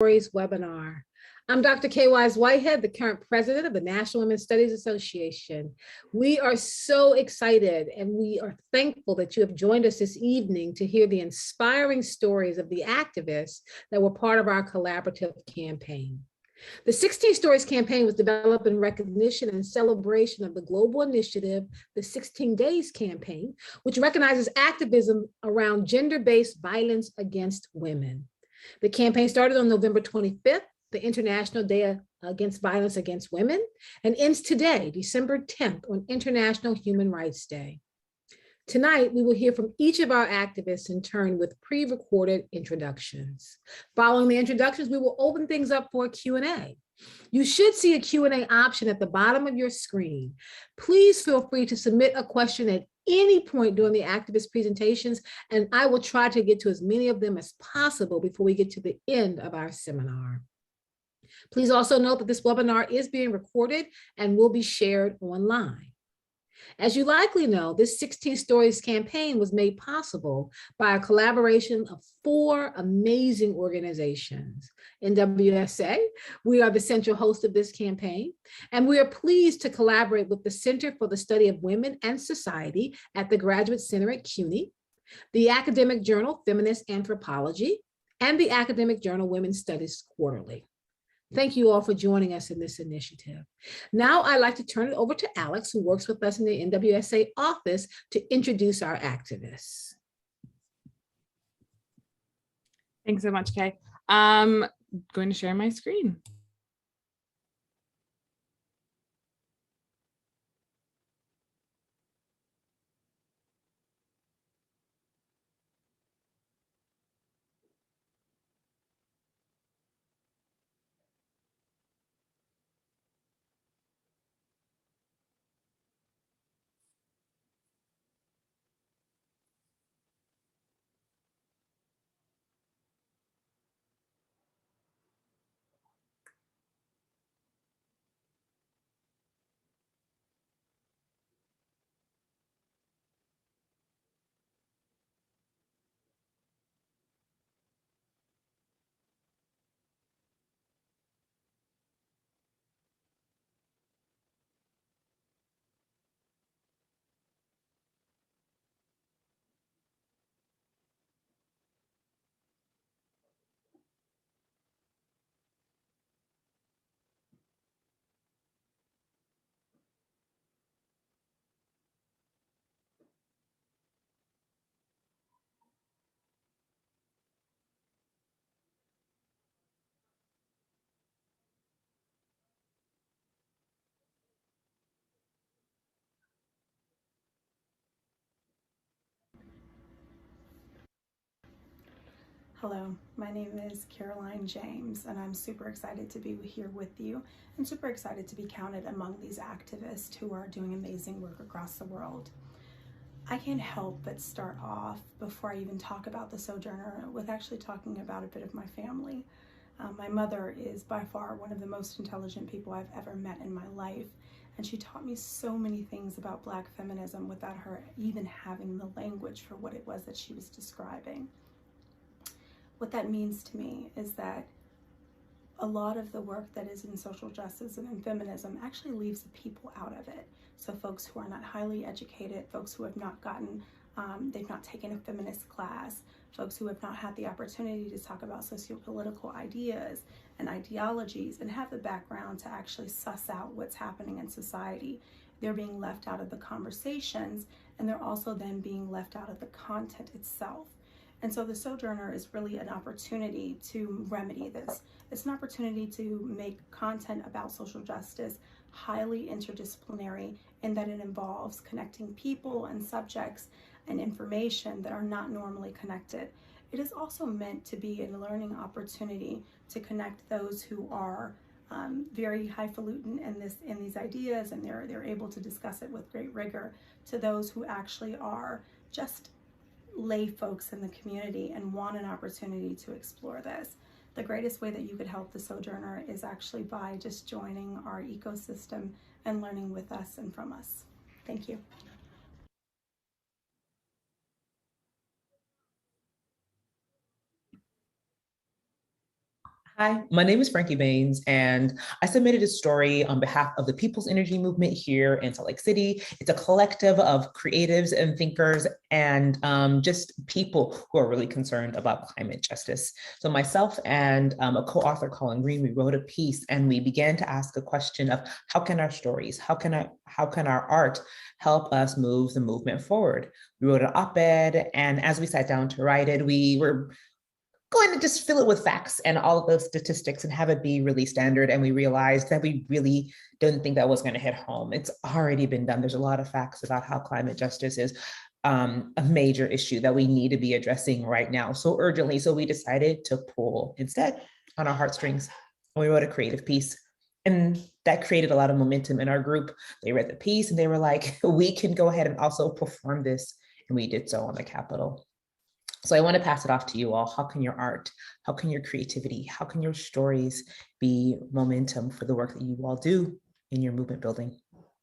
Stories webinar. I'm Dr. Kay Wise Whitehead, the current president of the National Women's Studies Association. We are so excited and we are thankful that you have joined us this evening to hear the inspiring stories of the activists that were part of our collaborative campaign. The 16 Stories campaign was developed in recognition and celebration of the global initiative, the 16 Days campaign, which recognizes activism around gender-based violence against women. The campaign started on November 25th, the International Day Against Violence Against Women, and ends today, December 10th, on International Human Rights Day. Tonight, we will hear from each of our activists in turn with pre-recorded introductions. Following the introductions, we will open things up for a Q&A. You should see a Q&A option at the bottom of your screen. Please feel free to submit a question at any point during the activist presentations, and I will try to get to as many of them as possible before we get to the end of our seminar. Please also note that this webinar is being recorded and will be shared online. As you likely know, this 16 Stories campaign was made possible by a collaboration of 4 amazing organizations. NWSA, we are the central host of this campaign, and we are pleased to collaborate with the Center for the Study of Women and Society at the Graduate Center at CUNY, the academic journal Feminist Anthropology, and the academic journal Women's Studies Quarterly. Thank you all for joining us in this initiative. Now I'd like to turn it over to Alex, who works with us in the NWSA office, to introduce our activists. Thanks so much, Kay. I'm going to share my screen. Hello, my name is Caroline James, and I'm super excited to be here with you and super excited to be counted among these activists who are doing amazing work across the world. I can't help but start off, before I even talk about the Sojourner, with actually talking about a bit of my family. My mother is by far one of the most intelligent people I've ever met in my life, and she taught me so many things about Black feminism without her even having the language for what it was that she was describing. What that means to me is that a lot of the work that is in social justice and in feminism actually leaves the people out of it. So folks who are not highly educated, folks who have not gotten, they've not taken a feminist class, folks who have not had the opportunity to talk about socio-political ideas and ideologies and have the background to actually suss out what's happening in society. They're being left out of the conversations, and they're also then being left out of the content itself. And so the Sojourner is really an opportunity to remedy this. It's an opportunity to make content about social justice highly interdisciplinary in that it involves connecting people and subjects and information that are not normally connected. It is also meant to be a learning opportunity to connect those who are very highfalutin in these ideas, and they're able to discuss it with great rigor, to those who actually are just lay folks in the community and want an opportunity to explore this. The greatest way that you could help the Sojourner is actually by just joining our ecosystem and learning with us and from us. Thank you. Hi, my name is Frankie Baines, and I submitted a story on behalf of the People's Energy Movement here in Salt Lake City. It's a collective of creatives and thinkers and just people who are really concerned about climate justice. So myself and a co-author, Colin Green, we wrote a piece and we began to ask a question of how can our stories, how can our art help us move the movement forward? We wrote an op-ed, and as we sat down to write it, we were going to just fill it with facts and all of those statistics and have it be really standard. And we realized that we really didn't think that was going to hit home. It's already been done. There's a lot of facts about how climate justice is a major issue that we need to be addressing right now so urgently. So we decided to pull instead on our heartstrings. And we wrote a creative piece. And that created a lot of momentum in our group. They read the piece and they were like, we can go ahead and also perform this. And we did so on the Capitol. So I want to pass it off to you all. How can your art, how can your creativity, how can your stories be momentum for the work that you all do in your movement building?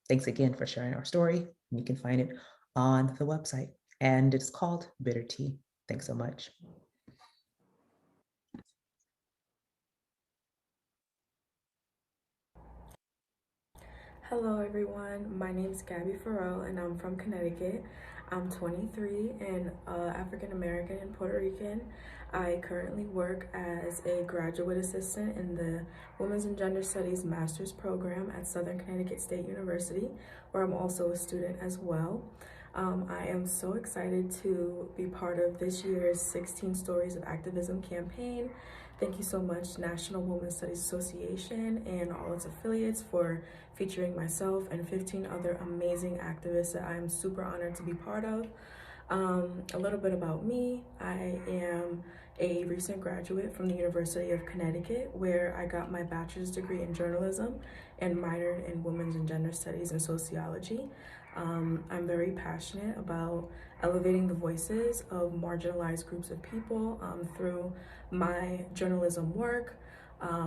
Thanks again for sharing our story. You can find it on the website, and it's called Bitter Tea. Thanks so much. Hello everyone, my name is Gabby Farrell and I'm from Connecticut. I'm 23 and African American and Puerto Rican. I currently work as a graduate assistant in the Women's and Gender Studies Master's Program at Southern Connecticut State University, where I'm also a student as well. I am so excited to be part of this year's 16 Stories of Activism campaign. Thank you so much, National Women's Studies Association and all its affiliates for featuring myself and 15 other amazing activists that I am super honored to be part of. A little bit about me. I am a recent graduate from the University of Connecticut, where I got my bachelor's degree in journalism and minored in women's and gender studies and sociology. I'm very passionate about elevating the voices of marginalized groups of people through my journalism work,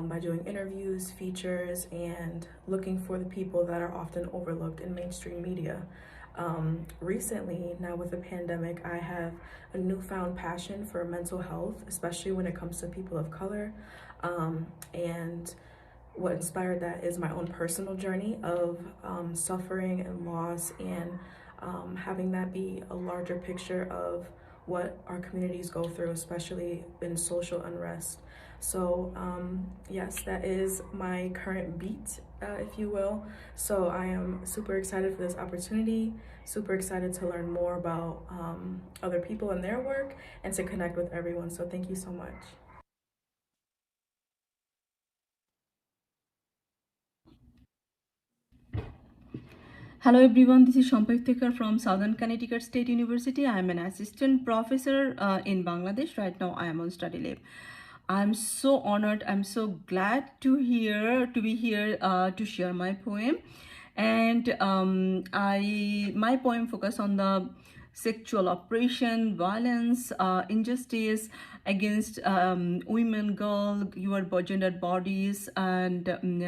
by doing interviews, features, and looking for the people that are often overlooked in mainstream media. Recently, now with the pandemic, I have a newfound passion for mental health, especially when it comes to people of color. And what inspired that is my own personal journey of suffering and loss, and having that be a larger picture of what our communities go through, especially in social unrest. So yes, that is my current beat, if you will. So I am super excited for this opportunity, super excited to learn more about other people and their work, and to connect with everyone. So thank you so much. Hello everyone, this is Shampakthekar from Southern Connecticut State University. I am an assistant professor in Bangladesh. Right now I am on study leave. I'm so honored, I'm so glad to be here to share my poem. And my poem focus on the sexual oppression, violence, injustice against women, girls, your gendered bodies, and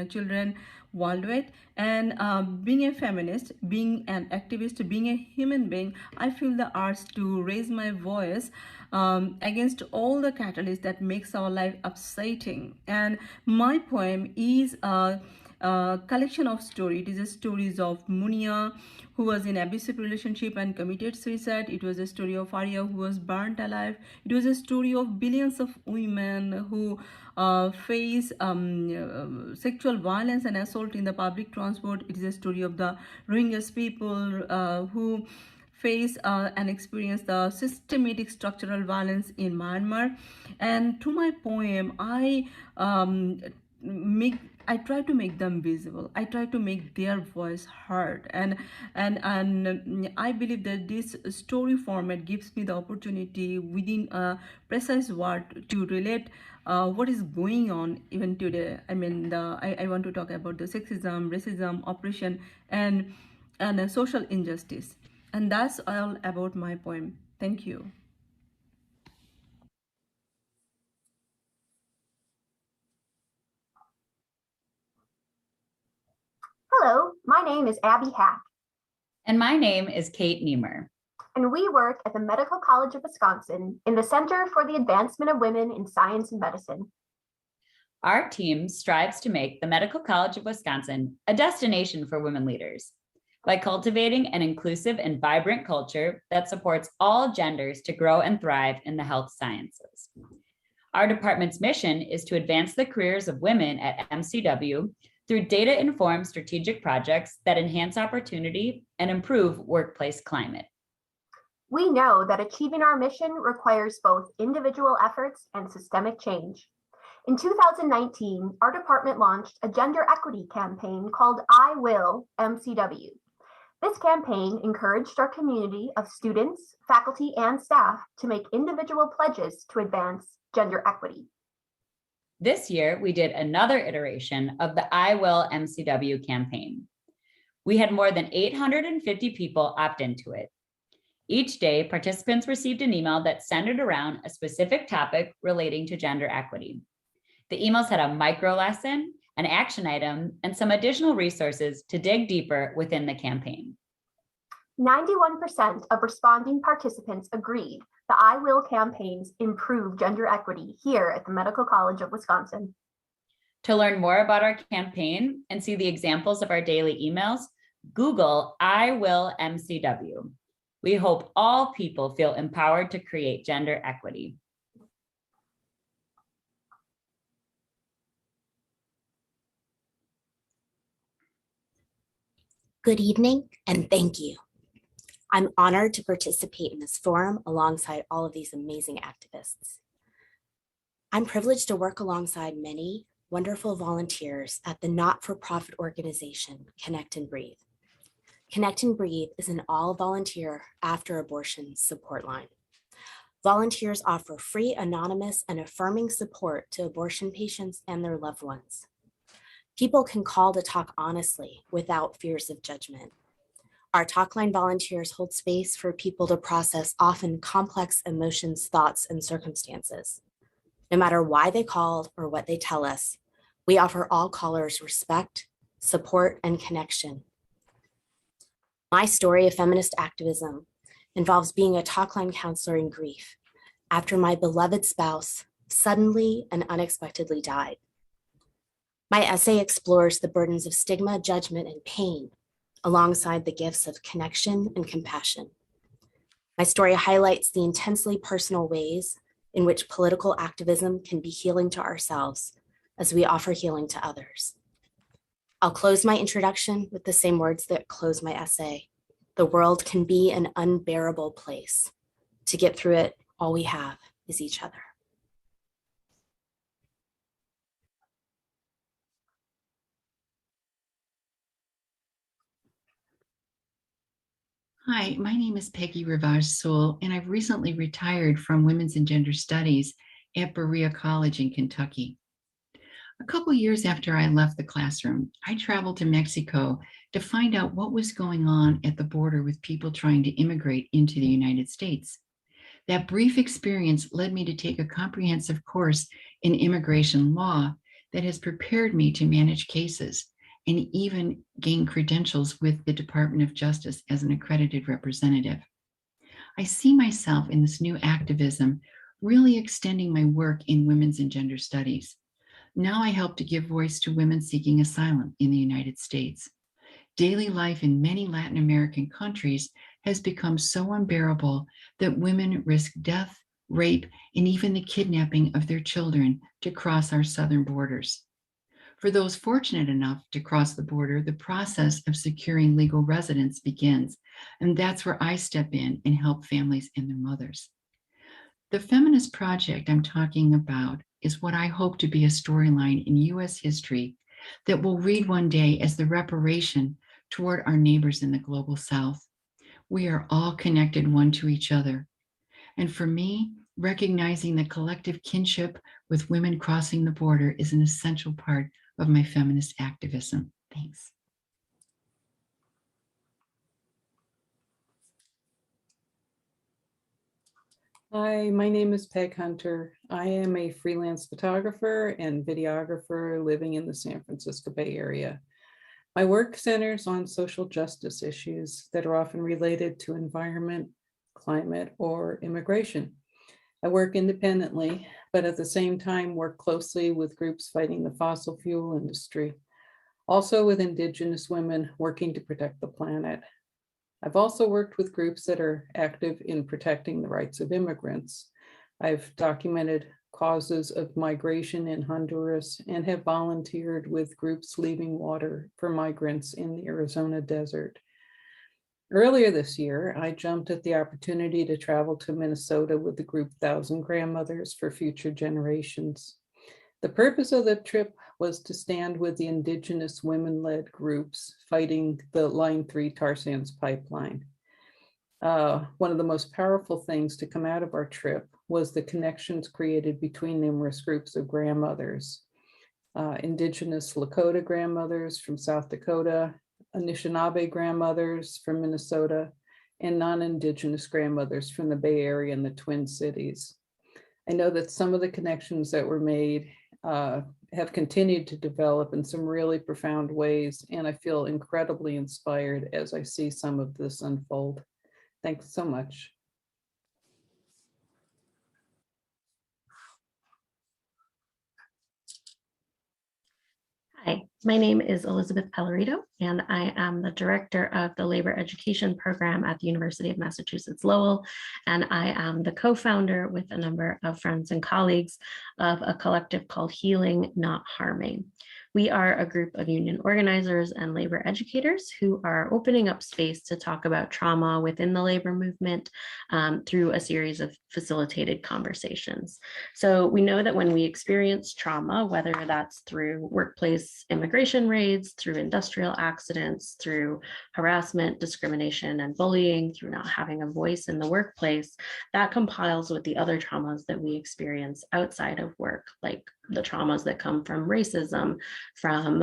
children worldwide. And being a feminist, being an activist, being a human being, I feel the urge to raise my voice against all the catalysts that makes our life upsetting. And my poem is a collection of stories. It is stories of Munia, who was in abusive relationship and committed suicide. It was a story of Arya, who was burnt alive. It was a story of billions of women who face sexual violence and assault in the public transport. It is a story of the Rohingya people who face and experience the systematic structural violence in Myanmar. And through my poem, I try to make them visible. I try to make their voice heard, and I believe that this story format gives me the opportunity within a precise word to relate what is going on even today. I mean, I want to talk about the sexism, racism, oppression, and social injustice. And that's all about my poem. Thank you. Hello, my name is Abby Hack. And my name is Kate Niemer. And we work at the Medical College of Wisconsin in the Center for the Advancement of Women in Science and Medicine. Our team strives to make the Medical College of Wisconsin a destination for women leaders by cultivating an inclusive and vibrant culture that supports all genders to grow and thrive in the health sciences. Our department's mission is to advance the careers of women at MCW through data-informed strategic projects that enhance opportunity and improve workplace climate. We know that achieving our mission requires both individual efforts and systemic change. In 2019, our department launched a gender equity campaign called I Will MCW. This campaign encouraged our community of students, faculty, and staff to make individual pledges to advance gender equity. This year, we did another iteration of the I Will MCW campaign. We had more than 850 people opt into it. Each day, participants received an email that centered around a specific topic relating to gender equity. The emails had a micro lesson, an action item, and some additional resources to dig deeper within the campaign. 91% of responding participants agreed the I Will campaigns improve gender equity here at the Medical College of Wisconsin. To learn more about our campaign and see the examples of our daily emails, Google I Will MCW. We hope all people feel empowered to create gender equity. Good evening, and thank you. I'm honored to participate in this forum alongside all of these amazing activists. I'm privileged to work alongside many wonderful volunteers at the not-for-profit organization, Connect and Breathe. Connect and Breathe is an all-volunteer after-abortion support line. Volunteers offer free, anonymous, and affirming support to abortion patients and their loved ones. People can call to talk honestly without fears of judgment. Our Talkline volunteers hold space for people to process often complex emotions, thoughts, and circumstances. No matter why they called or what they tell us, we offer all callers respect, support, and connection. My story of feminist activism involves being a Talkline counselor in grief after my beloved spouse suddenly and unexpectedly died. My essay explores the burdens of stigma, judgment, and pain, alongside the gifts of connection and compassion. My story highlights the intensely personal ways in which political activism can be healing to ourselves as we offer healing to others. I'll close my introduction with the same words that close my essay. The world can be an unbearable place. To get through it, all we have is each other. Hi, my name is Peggy Rivage Sewell, and I've recently retired from Women's and Gender Studies at Berea College in Kentucky. A couple years after I left the classroom, I traveled to Mexico to find out what was going on at the border with people trying to immigrate into the United States. That brief experience led me to take a comprehensive course in immigration law that has prepared me to manage cases and even gain credentials with the Department of Justice as an accredited representative. I see myself in this new activism really extending my work in women's and gender studies. Now I help to give voice to women seeking asylum in the United States. Daily life in many Latin American countries has become so unbearable that women risk death, rape, and even the kidnapping of their children to cross our southern borders. For those fortunate enough to cross the border, the process of securing legal residence begins, and that's where I step in and help families and their mothers. The feminist project I'm talking about is what I hope to be a storyline in U.S. history that we'll read one day as the reparation toward our neighbors in the global South. We are all connected one to each other. And for me, recognizing the collective kinship with women crossing the border is an essential part of my feminist activism. Thanks. Hi, my name is Peg Hunter. I am a freelance photographer and videographer living in the San Francisco Bay Area. My work centers on social justice issues that are often related to environment, climate, or immigration. I work independently, but at the same time work closely with groups fighting the fossil fuel industry, also with Indigenous women working to protect the planet. I've also worked with groups that are active in protecting the rights of immigrants. I've documented causes of migration in Honduras and have volunteered with groups leaving water for migrants in the Arizona desert. Earlier this year, I jumped at the opportunity to travel to Minnesota with the group 1,000 Grandmothers for Future Generations. The purpose of the trip was to stand with the Indigenous women-led groups fighting the Line 3 tar sands pipeline. One of the most powerful things to come out of our trip was the connections created between numerous groups of grandmothers. Indigenous Lakota grandmothers from South Dakota, Anishinaabe grandmothers from Minnesota, and non-Indigenous grandmothers from the Bay Area and the Twin Cities. I know that some of the connections that were made have continued to develop in some really profound ways, and I feel incredibly inspired as I see some of this unfold. Thanks so much. Hi, my name is Elizabeth Pellerito, and I am the director of the Labor Education Program at the University of Massachusetts Lowell, and I am the co-founder with a number of friends and colleagues of a collective called Healing, Not Harming. We are a group of union organizers and labor educators who are opening up space to talk about trauma within the labor movement through a series of facilitated conversations. So we know that when we experience trauma, whether that's through workplace immigration raids, through industrial accidents, through harassment, discrimination, and bullying, through not having a voice in the workplace, that compiles with the other traumas that we experience outside of work, like the traumas that come from racism, from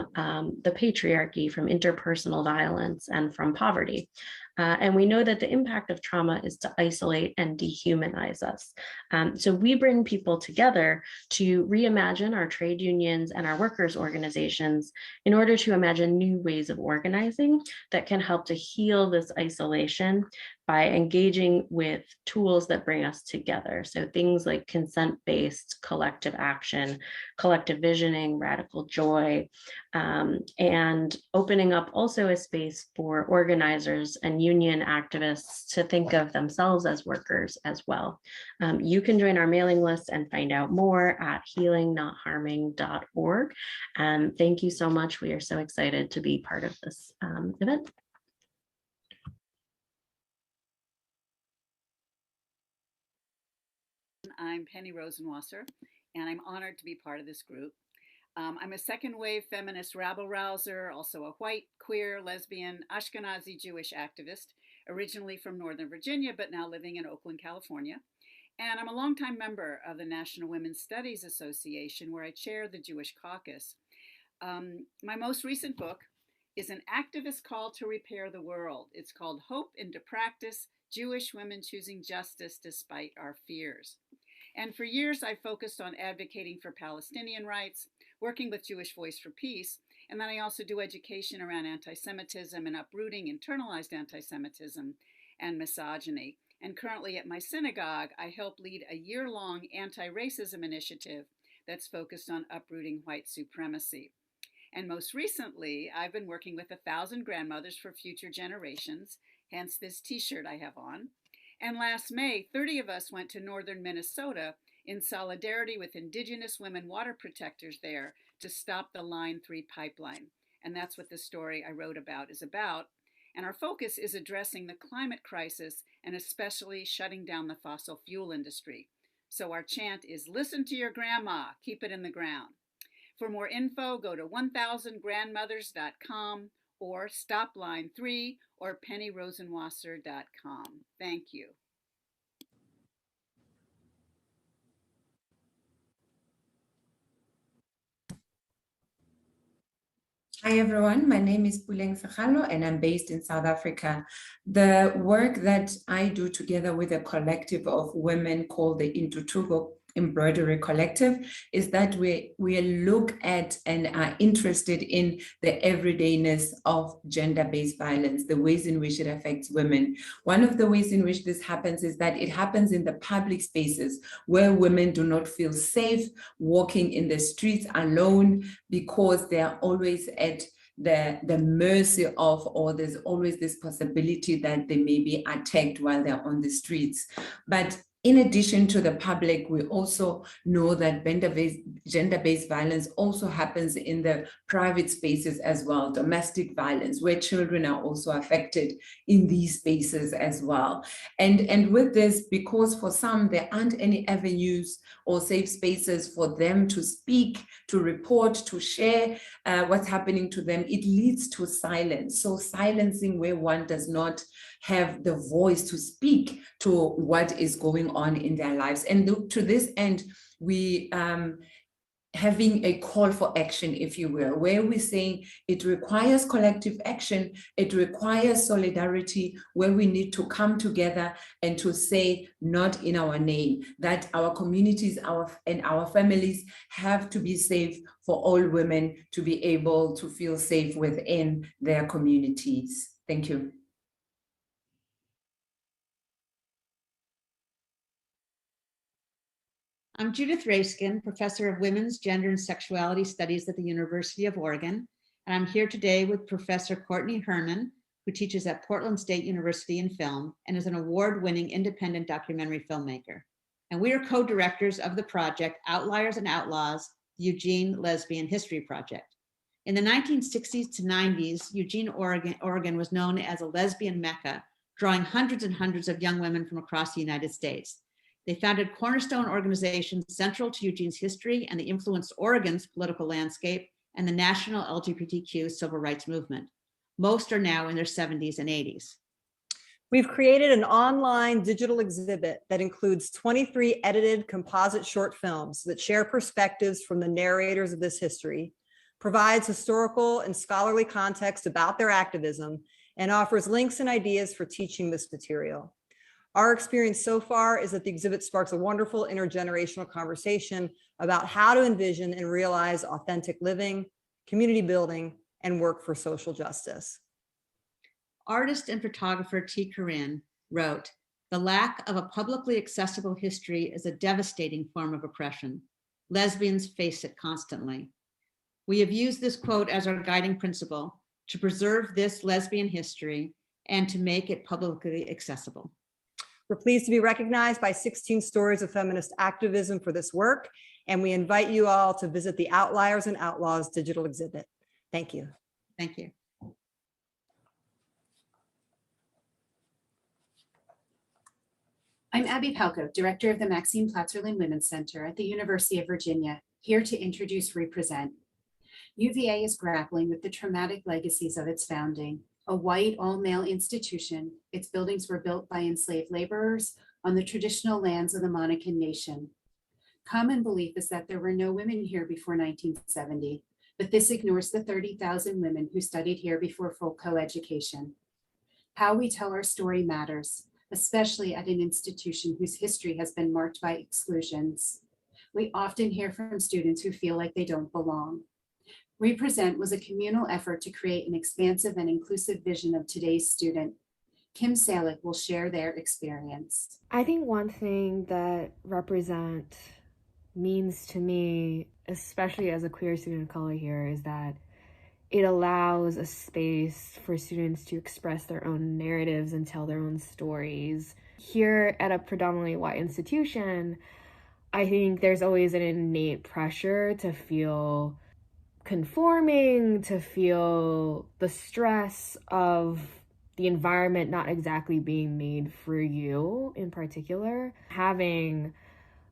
the patriarchy, from interpersonal violence, and from poverty. And we know that the impact of trauma is to isolate and dehumanize us. So we bring people together to reimagine our trade unions and our workers' organizations in order to imagine new ways of organizing that can help to heal this isolation by engaging with tools that bring us together. So things like consent-based collective action, collective visioning, radical joy, and opening up also a space for organizers and union activists to think of themselves as workers as well. You can join our mailing list and find out more at healingnotharming.org. And thank you so much. We are so excited to be part of this event. I'm Penny Rosenwasser, and I'm honored to be part of this group. I'm a second wave feminist rabble-rouser, also a white, queer, lesbian, Ashkenazi Jewish activist, originally from Northern Virginia, but now living in Oakland, California. And I'm a longtime member of the National Women's Studies Association, where I chair the Jewish caucus. My most recent book is an activist call to repair the world. It's called Hope into Practice, Jewish Women Choosing Justice Despite Our Fears. And for years, I focused on advocating for Palestinian rights, working with Jewish Voice for Peace, and then I also do education around anti-Semitism and uprooting internalized anti-Semitism and misogyny. And currently at my synagogue, I help lead a year-long anti-racism initiative that's focused on uprooting white supremacy. And most recently, I've been working with 1,000 Grandmothers for Future Generations, hence this t-shirt I have on. And last May, 30 of us went to northern Minnesota in solidarity with Indigenous women water protectors there to stop the Line 3 pipeline. And that's what the story I wrote about is about. And our focus is addressing the climate crisis and especially shutting down the fossil fuel industry. So our chant is, listen to your grandma, keep it in the ground. For more info, go to 1000grandmothers.com or Stop Line 3 or pennyrosenwasser.com. Thank you. Hi everyone, my name is Puleng Sekgalo and I'm based in South Africa. The work that I do together with a collective of women called the Intuthuko Embroidery Collective is that we look at and are interested in the everydayness of gender-based violence, the ways in which it affects women. One of the ways in which this happens is that it happens in the public spaces where women do not feel safe walking in the streets alone because they are always at the mercy of, or there's always this possibility that they may be attacked while they're on the streets. But in addition to the public, we also know that gender-based violence also happens in the private spaces as well, domestic violence, where children are also affected in these spaces as well. And with this, because for some, there aren't any avenues or safe spaces for them to speak, to report, to share what's happening to them, it leads to silence. So silencing where one does not have the voice to speak to what is going on in their lives. And to this end, we having a call for action, if you will, where we're saying it requires collective action, it requires solidarity, where we need to come together and to say, not in our name, that our communities and our families have to be safe for all women to be able to feel safe within their communities. Thank you. I'm Judith Raskin, Professor of Women's, Gender, and Sexuality Studies at the University of Oregon, and I'm here today with Professor Courtney Herman, who teaches at Portland State University in film and is an award-winning independent documentary filmmaker. And we are co-directors of the project Outliers and Outlaws, the Eugene Lesbian History Project. In the 1960s to 90s, Eugene, Oregon was known as a lesbian mecca, drawing hundreds and hundreds of young women from across the United States. They founded cornerstone organizations central to Eugene's history and they influenced Oregon's political landscape and the national LGBTQ civil rights movement. Most are now in their 70s and 80s. We've created an online digital exhibit that includes 23 edited composite short films that share perspectives from the narrators of this history, provides historical and scholarly context about their activism, and offers links and ideas for teaching this material. Our experience so far is that the exhibit sparks a wonderful intergenerational conversation about how to envision and realize authentic living, community building, and work for social justice. Artist and photographer T. Corinne wrote, "The lack of a publicly accessible history is a devastating form of oppression. Lesbians face it constantly." We have used this quote as our guiding principle to preserve this lesbian history and to make it publicly accessible. We're pleased to be recognized by 16 Stories of Feminist Activism for this work, and we invite you all to visit the Outliers and Outlaws digital exhibit. Thank you. Thank you. I'm Abby Palko, Director of the Maxine Platzerlin Women's Center at the University of Virginia, here to introduce Represent. UVA is grappling with the traumatic legacies of its founding. A white, all-male institution, its buildings were built by enslaved laborers on the traditional lands of the Monacan Nation. Common belief is that there were no women here before 1970, but this ignores the 30,000 women who studied here before full co-education. How we tell our story matters, especially at an institution whose history has been marked by exclusions. We often hear from students who feel like they don't belong. Represent was a communal effort to create an expansive and inclusive vision of today's student. Kim Salick will share their experience. I think one thing that Represent means to me, especially as a queer student of color here, is that it allows a space for students to express their own narratives and tell their own stories. Here at a predominantly white institution, I think there's always an innate pressure to feel conforming, to feel the stress of the environment not exactly being made for you in particular. Having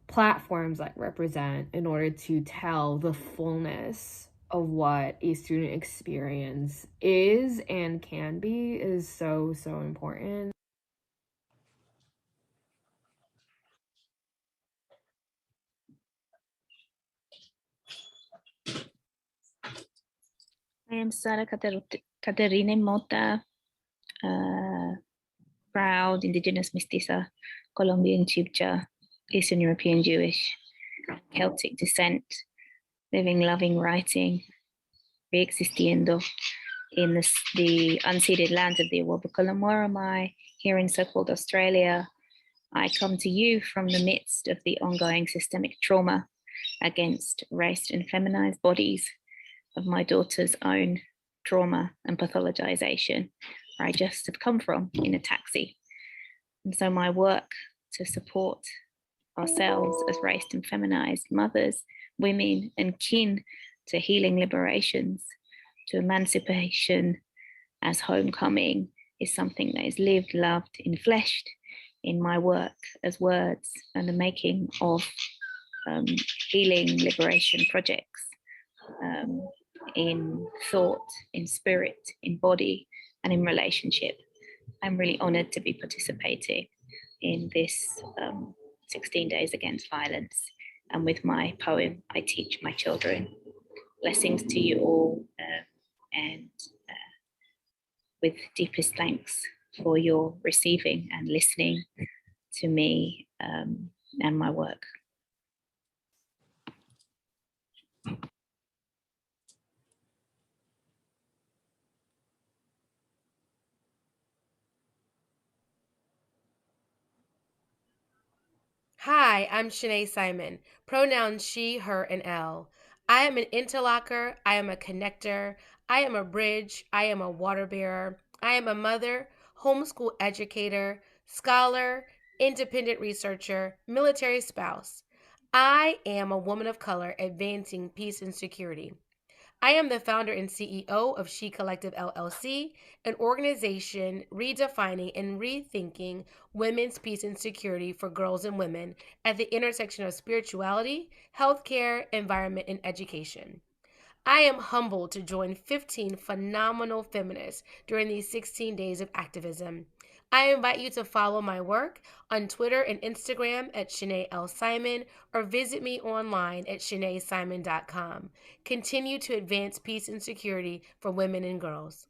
platforms like Represent in order to tell the fullness of what a student experience is and can be is so, so important. I am Sara Caterina Mota, proud indigenous mestiza, Colombian Chibcha, Eastern European Jewish. Celtic descent, living, loving, writing, re-existiendo in the unceded lands of the Awabakal and Worimi here in so-called Australia. I come to you from the midst of the ongoing systemic trauma against race and feminized bodies of my daughter's own trauma and pathologization, where I just have come from in a taxi. And so my work to support ourselves as race and feminized mothers, women, and kin to healing liberations, to emancipation as homecoming is something that is lived, loved, enfleshed in my work as words and the making of healing liberation projects in thought, in spirit, in body, and in relationship. I'm really honored to be participating in this 16 Days Against Violence. And with my poem, I teach my children. Blessings to you all, and with deepest thanks for your receiving and listening to me and my work. Hi, I'm S.H.E Simon, pronouns she, her, and L. I am an interlocker, I am a connector, I am a bridge, I am a water bearer, I am a mother, homeschool educator, scholar, independent researcher, military spouse. I am a woman of color advancing peace and security. I am the founder and CEO of S.H.E Collective LLC, an organization redefining and rethinking women's peace and security for girls and women at the intersection of spirituality, healthcare, environment, and education. I am humbled to join 15 phenomenal feminists during these 16 days of activism. I invite you to follow my work on Twitter and Instagram at S.H.E L Simon or visit me online at SheneSimon.com. Continue to advance peace and security for women and girls.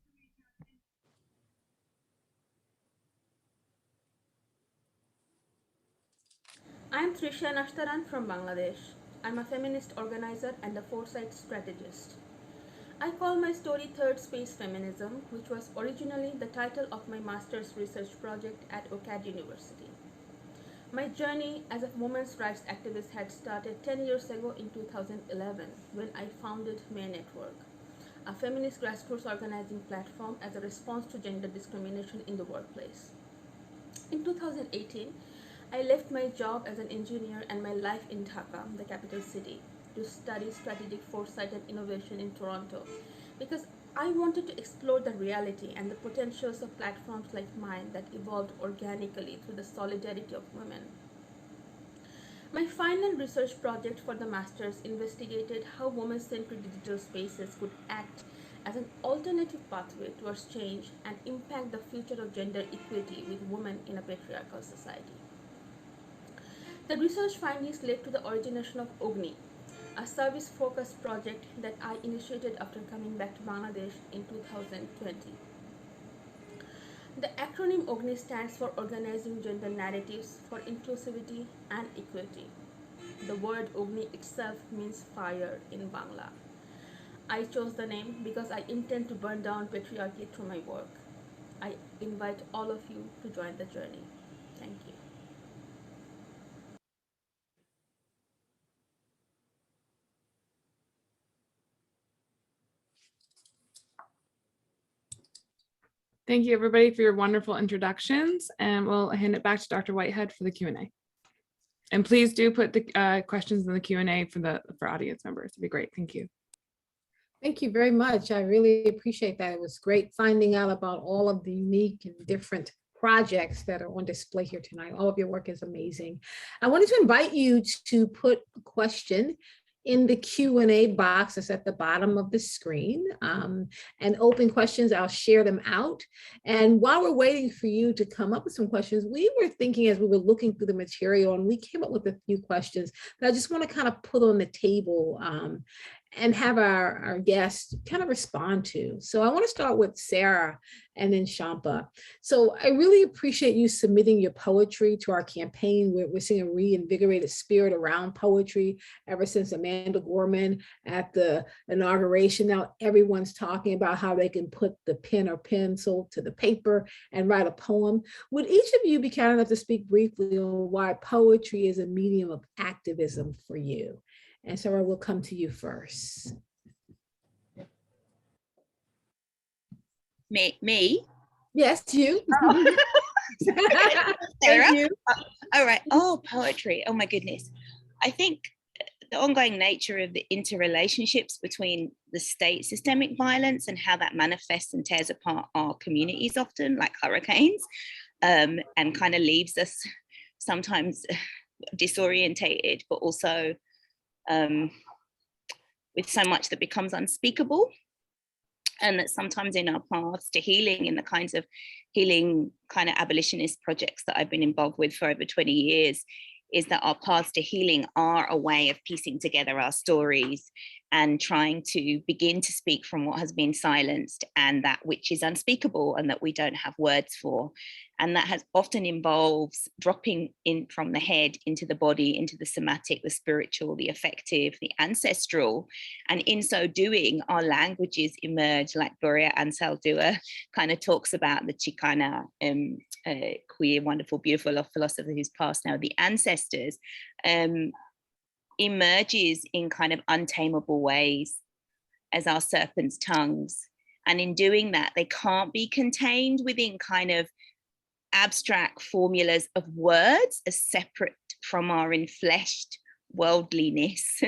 I'm Trisha Nashtaran from Bangladesh. I'm a feminist organizer and a foresight strategist. I call my story Third Space Feminism, which was originally the title of my master's research project at OCAD University. My journey as a women's rights activist had started 10 years ago in 2011 when I founded May Network, a feminist grassroots organizing platform as a response to gender discrimination in the workplace. In 2018, I left my job as an engineer and my life in Dhaka, the capital city, to study strategic foresight and innovation in Toronto because I wanted to explore the reality and the potentials of platforms like mine that evolved organically through the solidarity of women. My final research project for the master's investigated how women-centered digital spaces could act as an alternative pathway towards change and impact the future of gender equity with women in a patriarchal society. The research findings led to the origination of OGNI, a service-focused project that I initiated after coming back to Bangladesh in 2020. The acronym OGNI stands for Organizing Gender Narratives for Inclusivity and Equity. The word OGNI itself means fire in Bangla. I chose the name because I intend to burn down patriarchy through my work. I invite all of you to join the journey. Thank you. Thank you, everybody, for your wonderful introductions, and we'll hand it back to Dr. Whitehead for the Q&A. And please do put the questions in the Q&A for audience members. It'd be great. Thank you. Thank you very much. I really appreciate that. It was great finding out about all of the unique and different projects that are on display here tonight. All of your work is amazing. I wanted to invite you to put a question in the Q&A box that's at the bottom of the screen, and open questions, I'll share them out. And while we're waiting for you to come up with some questions, we were thinking as we were looking through the material, and we came up with a few questions that I just want to kind of put on the table and have our guests kind of respond to. So I want to start with Sarah and then Shampa. So I really appreciate you submitting your poetry to our campaign. We're seeing a reinvigorated spirit around poetry ever since Amanda Gorman at the inauguration. Now everyone's talking about how they can put the pen or pencil to the paper and write a poem. Would each of you be kind enough to speak briefly on why poetry is a medium of activism for you? And Sarah, we'll come to you first. Me? Yes, you. Oh. Thank you. All right. Oh, poetry. Oh my goodness. I think the ongoing nature of the interrelationships between the state systemic violence and how that manifests and tears apart our communities often, like hurricanes, and kind of leaves us sometimes disorientated, but also with so much that becomes unspeakable. And that sometimes in our paths to healing, in the kinds of healing kind of abolitionist projects that I've been involved with for over 20 years, is that our paths to healing are a way of piecing together our stories and trying to begin to speak from what has been silenced and that which is unspeakable and that we don't have words for. And that has often involves dropping in from the head into the body, into the somatic, the spiritual, the affective, the ancestral. And in so doing, our languages emerge, like Gloria Ansaldúa kind of talks about, the Chicana queer, wonderful, beautiful philosopher who's passed now, the ancestors, emerges in kind of untamable ways as our serpent's tongues. And in doing that, they can't be contained within kind of abstract formulas of words as separate from our enfleshed worldliness.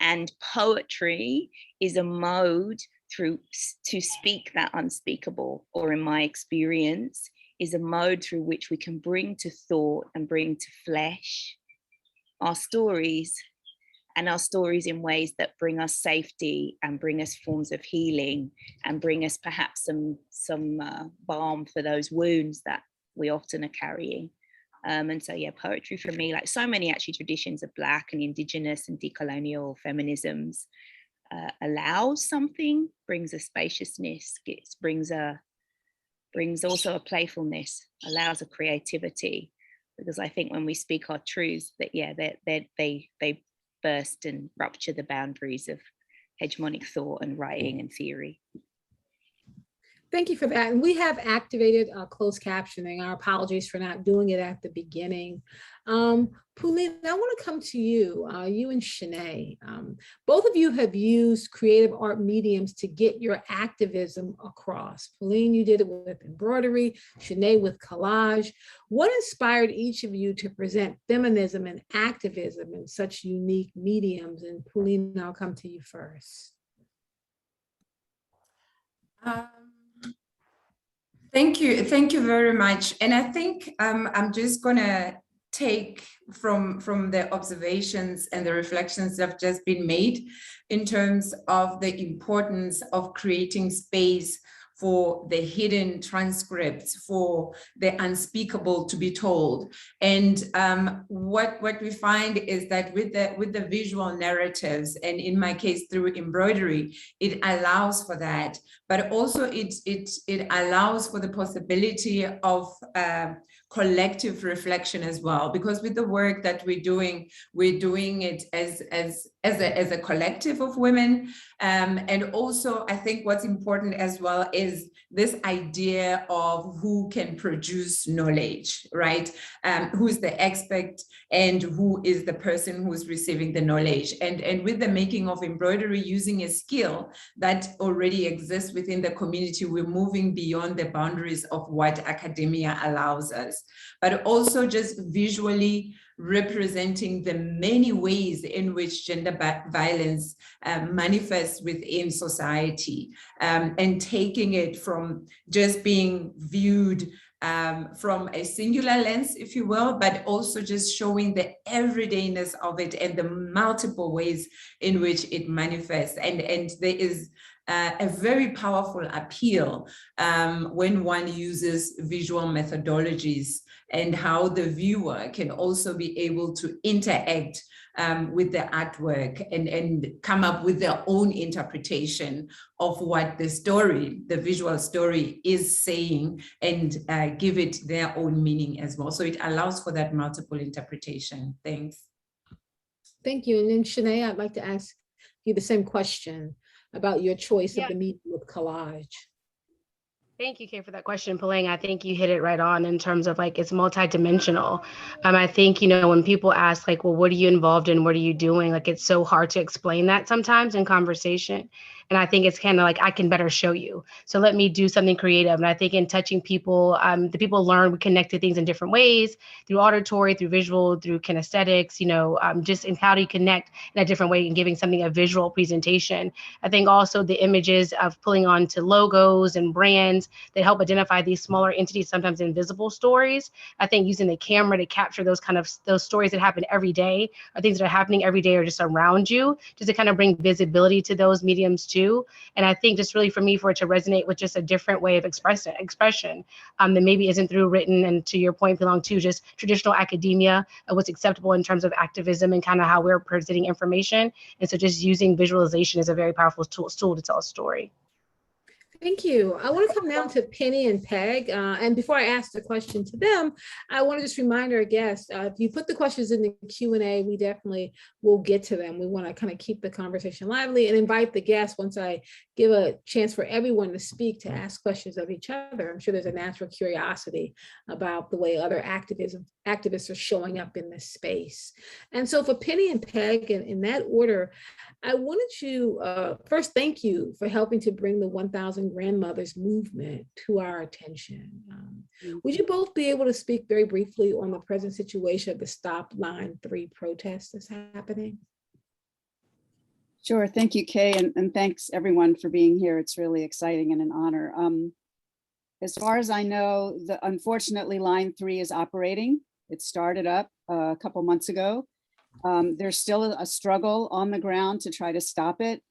And poetry is a mode to speak that unspeakable, or in my experience, is a mode through which we can bring to thought and bring to flesh our stories, and our stories in ways that bring us safety and bring us forms of healing and bring us perhaps some balm for those wounds that we often are carrying. And so, yeah, poetry for me, like so many actually traditions of Black and Indigenous and decolonial feminisms, allows something, brings a spaciousness, brings also a playfulness, allows a creativity. Because I think when we speak our truths, that yeah, they burst and rupture the boundaries of hegemonic thought and writing and theory. Thank you for that. And we have activated closed captioning. Our apologies for not doing it at the beginning. Pauline, I want to come to you, you and S.H.E. Both of you have used creative art mediums to get your activism across. Pauline, you did it with embroidery, S.H.E. with collage. What inspired each of you to present feminism and activism in such unique mediums? And Pauline, I'll come to you first. Thank you very much. And I think I'm just gonna take from the observations and the reflections that have just been made in terms of the importance of creating space for the hidden transcripts, for the unspeakable to be told. And what we find is that with the visual narratives, and in my case through embroidery, it allows for that, but also it allows for the possibility of collective reflection as well, because with the work that we're doing it as a collective of women. And also I think what's important as well is this idea of who can produce knowledge, right? Who's the expert and who is the person who's receiving the knowledge. And with the making of embroidery using a skill that already exists within the community, we're moving beyond the boundaries of what academia allows us, but also just visually representing the many ways in which gender violence manifests within society, and taking it from just being viewed from a singular lens, if you will, but also just showing the everydayness of it and the multiple ways in which it manifests. And there is a very powerful appeal when one uses visual methodologies, and how the viewer can also be able to interact with the artwork and come up with their own interpretation of what the story, the visual story is saying, and give it their own meaning as well. So it allows for that multiple interpretation. Thanks. Thank you. And then S.H.E, I'd like to ask you the same question about your choice of the medium of collage. Thank you, Kay, for that question, Palang. I think you hit it right on in terms of like it's multidimensional. I think, you know, when people ask like, well, what are you involved in? What are you doing? Like, it's so hard to explain that sometimes in conversation. And I think it's kind of like, I can better show you. So let me do something creative. And I think in touching people, the people learn, we connect to things in different ways, through auditory, through visual, through kinesthetics, you know, just in how do you connect in a different way and giving something a visual presentation. I think also the images of pulling onto logos and brands that help identify these smaller entities, sometimes invisible stories. I think using the camera to capture those those stories that happen every day, or things that are happening every day or just around you, just to kind of bring visibility to those mediums too. And I think just really for me, for it to resonate with just a different way of expression that maybe isn't through written, and to your point, belong to just traditional academia of what's acceptable in terms of activism and kind of how we're presenting information. And so just using visualization is a very powerful tool to tell a story. Thank you. I want to come now to Penny and Peg. And before I ask the question to them, I want to just remind our guests, if you put the questions in the Q&A, we definitely will get to them. We want to kind of keep the conversation lively and invite the guests, once I give a chance for everyone to speak, to ask questions of each other. I'm sure there's a natural curiosity about the way other activists are showing up in this space. And so for Penny and Peg, in that order, I wanted to first thank you for helping to bring the 1,000 Grandmothers movement to our attention. Would you both be able to speak very briefly on the present situation of the Stop Line 3 protest that's happening? Sure, thank you, Kay, and thanks everyone for being here. It's really exciting and an honor. As far as I know, unfortunately, Line 3 is operating. It started up a couple months ago. There's still a struggle on the ground to try to stop it.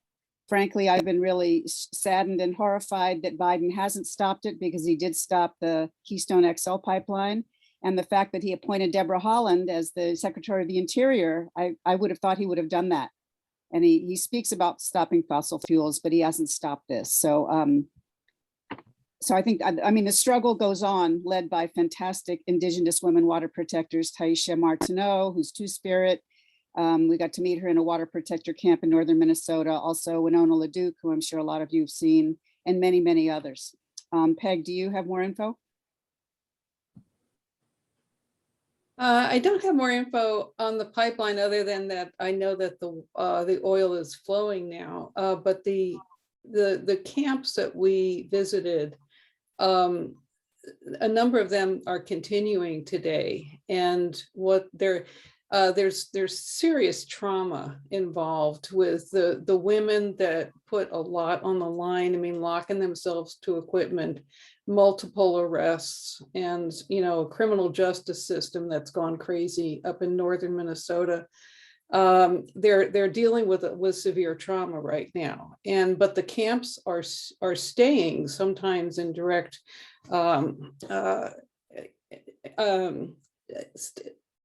Frankly, I've been really saddened and horrified that Biden hasn't stopped it, because he did stop the Keystone XL pipeline. And the fact that he appointed Deborah Haaland as the Secretary of the Interior, I would have thought he would have done that. And he speaks about stopping fossil fuels, but he hasn't stopped this. So I think, I mean, the struggle goes on, led by fantastic Indigenous women water protectors, Taisha Martineau, who's Two-Spirit. We got to meet her in a water protector camp in northern Minnesota. Also Winona LaDuke, who I'm sure a lot of you have seen, and many, many others. Peg, do you have more info? I don't have more info on the pipeline, other than that I know that the oil is flowing now. But the camps that we visited, a number of them are continuing today, and what there's serious trauma involved with the women that put a lot on the line. I mean, locking themselves to equipment, multiple arrests, and, you know, a criminal justice system that's gone crazy up in northern Minnesota. They're dealing with severe trauma right now, but the camps are staying sometimes in direct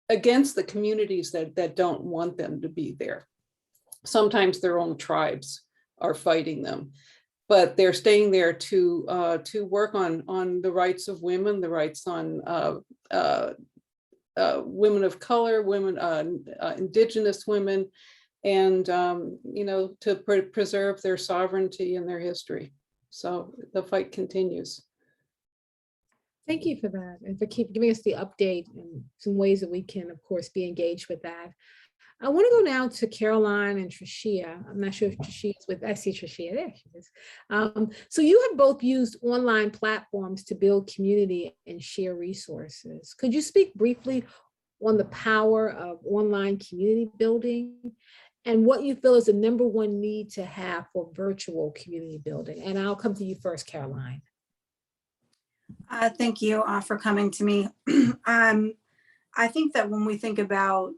against the communities that don't want them to be there. Sometimes their own tribes are fighting them, but they're staying there to work on the rights of women, the rights on women of color, women, Indigenous women, and you know, to preserve their sovereignty and their history. So the fight continues. Thank you for that, and for giving us the update and some ways that we can, of course, be engaged with that. I want to go now to Caroline and Trishia. I'm not sure if Trishia is with, I see Trishia, there she is. So you have both used online platforms to build community and share resources. Could you speak briefly on the power of online community building and what you feel is the #1 need to have for virtual community building? And I'll come to you first, Caroline. Thank you for coming to me. I think that when we think about,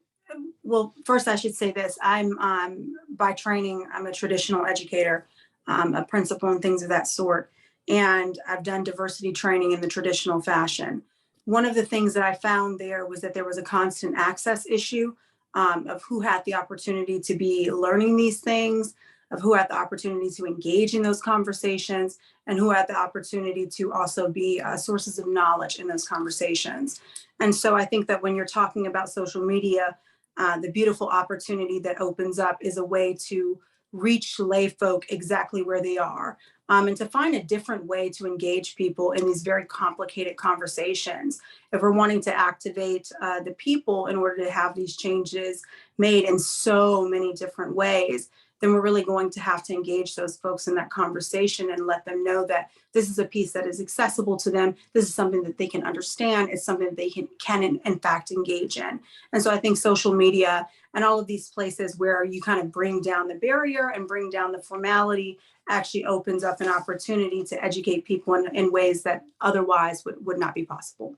well, first I should say this, I'm by training, I'm a traditional educator, a principal and things of that sort. And I've done diversity training in the traditional fashion. One of the things that I found there was that there was a constant access issue of who had the opportunity to be learning these things, of who had the opportunity to engage in those conversations, and who had the opportunity to also be sources of knowledge in those conversations. And so I think that when you're talking about social media, the beautiful opportunity that opens up is a way to reach lay folk exactly where they are, and to find a different way to engage people in these very complicated conversations. If we're wanting to activate the people in order to have these changes made in so many different ways, then we're really going to have to engage those folks in that conversation and let them know that this is a piece that is accessible to them. This is something that they can understand. It's something that they can in fact engage in. And so I think social media and all of these places where you kind of bring down the barrier and bring down the formality actually opens up an opportunity to educate people in ways that otherwise would not be possible.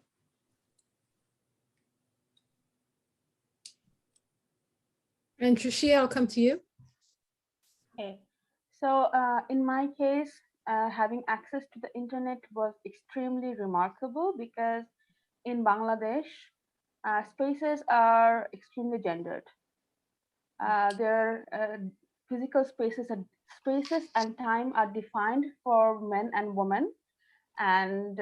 And Trishia, I'll come to you. Okay, so in my case, having access to the internet was extremely remarkable because in Bangladesh, spaces are extremely gendered. Their physical spaces and time are defined for men and women, and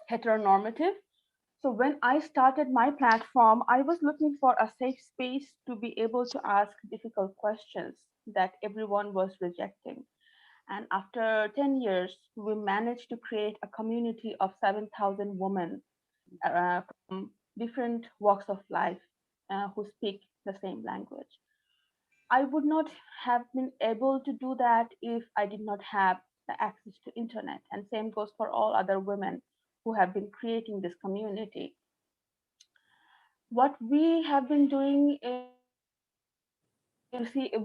heteronormative. So when I started my platform, I was looking for a safe space to be able to ask difficult questions that everyone was rejecting. And after 10 years, we managed to create a community of 7,000 women from different walks of life who speak the same language. I would not have been able to do that if I did not have the access to internet. And same goes for all other women who have been creating this community. What we have been doing is,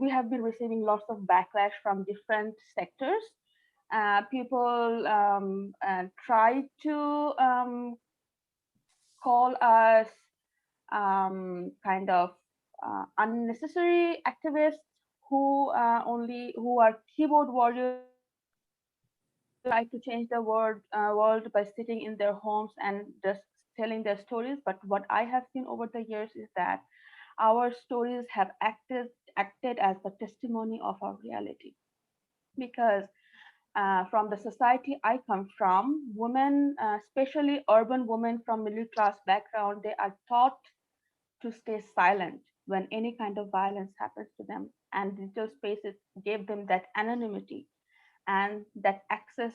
we have been receiving lots of backlash from different sectors. People try to call us kind of unnecessary activists who are keyboard warriors, like to change the world by sitting in their homes and just telling their stories. But what I have seen over the years is that our stories have acted as the testimony of our reality. Because from the society I come from, women, especially urban women from middle class background, they are taught to stay silent when any kind of violence happens to them. And digital spaces gave them that anonymity and that access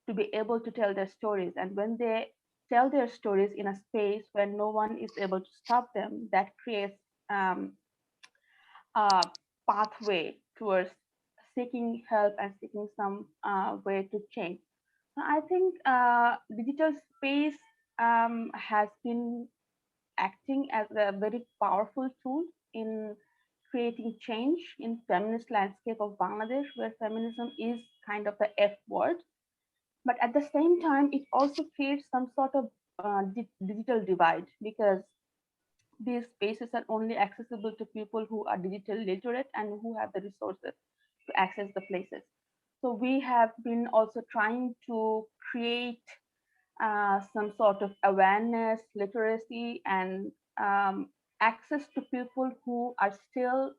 to be able to tell their stories. And when they tell their stories in a space where no one is able to stop them, that creates a pathway towards seeking help and seeking some way to change. So I think digital space has been acting as a very powerful tool in creating change in feminist landscape of Bangladesh, where feminism is kind of the F word. But at the same time, it also creates some sort of digital divide, because these spaces are only accessible to people who are digital literate and who have the resources to access the places. So we have been also trying to create some sort of awareness, literacy, and access to people who are still